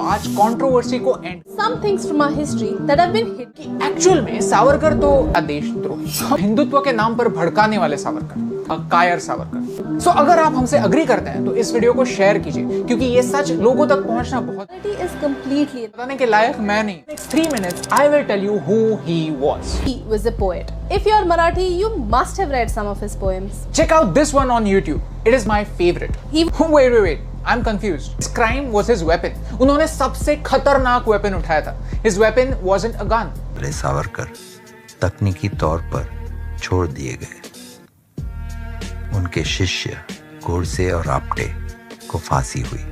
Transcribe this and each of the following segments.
आज कंट्रोवर्सी को and Some things from our history that have been hidden. Actual में सावरकर तो देशद्रोही, हिंदुत्व के नाम पर भड़काने वाले सावरकर, कायर सावरकर। सो अगर आप हमसे अग्री करते हैं तो इस वीडियो को शेयर कीजिए, क्योंकि ये सच लोगों तक पहुंचना बहुत Reality is completely. बताने के लायक मैं नहीं। Next 3 minutes I will tell you who he was. He was a poet. If you're Marathi, you must have read some of his poems. Check out this one on YouTube. It is my favorite. Wait. I'm confused. His crime was his weapon. उन्होंने सबसे खतरनाक weapon उठाया था. His weapon wasn't a gun. Savarkar तकनीकी तौर पर छोड़ दिए गए। उनके शिष्य गोडसे और आप्टे को फांसी हुई।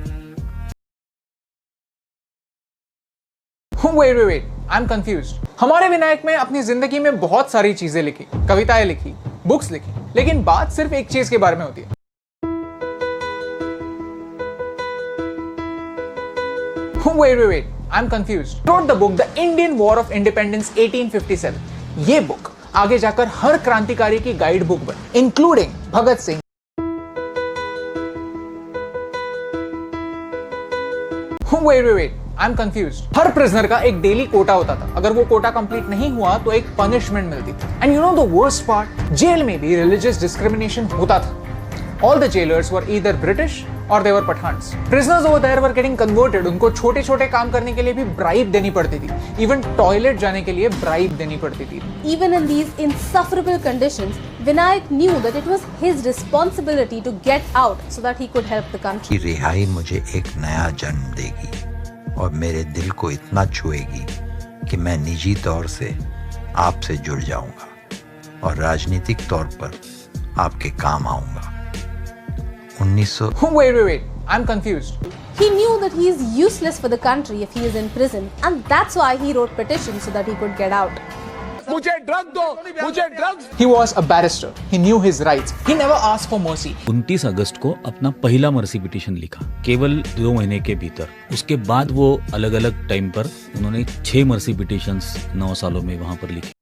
Wait. I'm confused. हमारे विनायक में अपनी जिंदगी में बहुत सारी चीजें लिखी, कविताएं लिखी, बुक्स लिखी, लेकिन बात सिर्फ एक चीज के बारे में होती है। Wait. I'm confused. Wrote the book The Indian War of Independence 1857. ये बुक आगे जाकर हर क्रांतिकारी की गाइड बुक बनी, including Bhagat Singh. Wait. I'm confused. Her prisoner का एक डेली कोटा होता था। अगर वो कोटा कंप्लीट नहीं हुआ तो एक पनिशमेंट मिलती थी। And you know the worst part, jail में भी रिलीजियस डिस्क्रिमिनेशन होता था। All the jailers were either British or they were Pathans. Prisoners over there were getting converted. उनको छोटे-छोटे काम करने के लिए भी bribe देनी पड़ती थी. Even toilet जाने के लिए bribe देनी पड़ती थी. Even in these insufferable conditions, Vinayak knew that it was his responsibility to get out so that he could help the country. रिहाई मुझे एक नया जन्म देगी और मेरे दिल को इतना छुएगी कि मैं निजी तौर से आपसे जुड़ जाऊंगा और राजनीतिक तौर पर आपके काम आऊंगा। 1900 Wait. I'm confused. He knew that he is useless for the country if he is in prison, and that's why he wrote petitions so that he could get out. मुझे ड्रग दो, मुझे drugs. He was a barrister. He knew his rights. He never asked for mercy. 29 अगस्त को अपना पहला mercy petition लिखा, केवल 2 महीने के भीतर। उसके बाद वो अलग अलग टाइम पर उन्होंने 6 मर्सी पिटीशंस 9 सालों में वहां पर लिखे।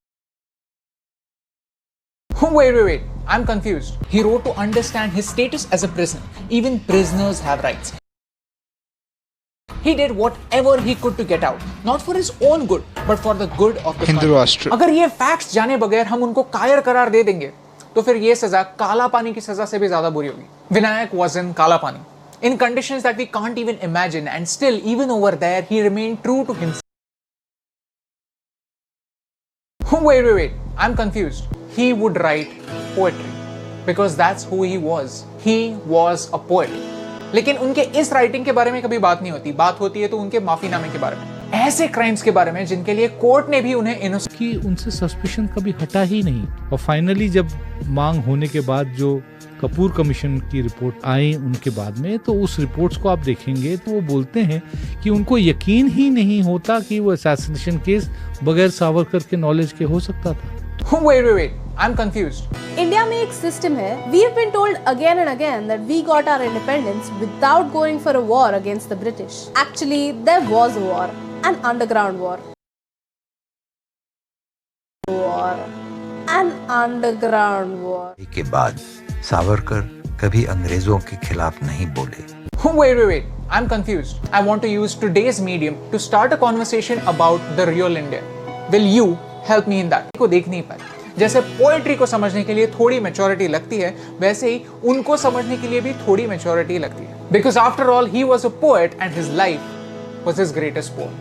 Wait. I'm confused. He wrote to understand his status as a prisoner. Even prisoners have rights. He did whatever he could to get out, not for his own good, but for the good of the Hindu राष्ट्र। अगर ये facts जाने बगैर हम उनको कायर करार दे देंगे, तो फिर ये सजा काला पानी की सजा से भी ज्यादा बुरी होगी। विनायक was in काला पानी, in conditions that we can't even imagine, and still, even over there, he remained true to himself. Wait. I'm confused. He would write poetry because that's who he was. He was a poet. लेकिन उनके इस writing के बारे में कभी बात नहीं होती। बात होती है तो उनके माफीनामे के बारे में, ऐसे क्राइम्स के बारे में जिनके लिए कोर्ट ने भी उन्हें इनोसेंट कि उनसे सस्पिशन कभी हटा ही नहीं। और फाइनली जब मांग होने के बाद जो कपूर कमीशन की रिपोर्ट आई उनके बाद में, तो उस रिपोर्ट्स को आप देखेंगे तो वो बोलते हैं कि उनको यकीन ही नहीं होता कि वो असैसिनेशन केस बगैर सावरकर के नॉलेज के हो सकता था। Wait. I'm confused. इंडिया में एक सिस्टम है, we have been told again and again that we got our independence without going for a war against the British. Actually, there was a war, an underground war. An underground war. के बाद सावरकर कभी अंग्रेजों के खिलाफ नहीं बोले। Wait. I'm confused. I want to use today's medium to start a conversation about the real India. Will you help me in that? को देख नहीं पाए। जैसे पोएट्री को समझने के लिए थोड़ी मैच्योरिटी लगती है, वैसे ही उनको समझने के लिए भी थोड़ी मैच्योरिटी लगती है। Because after all, he was a poet and his life was his greatest poem.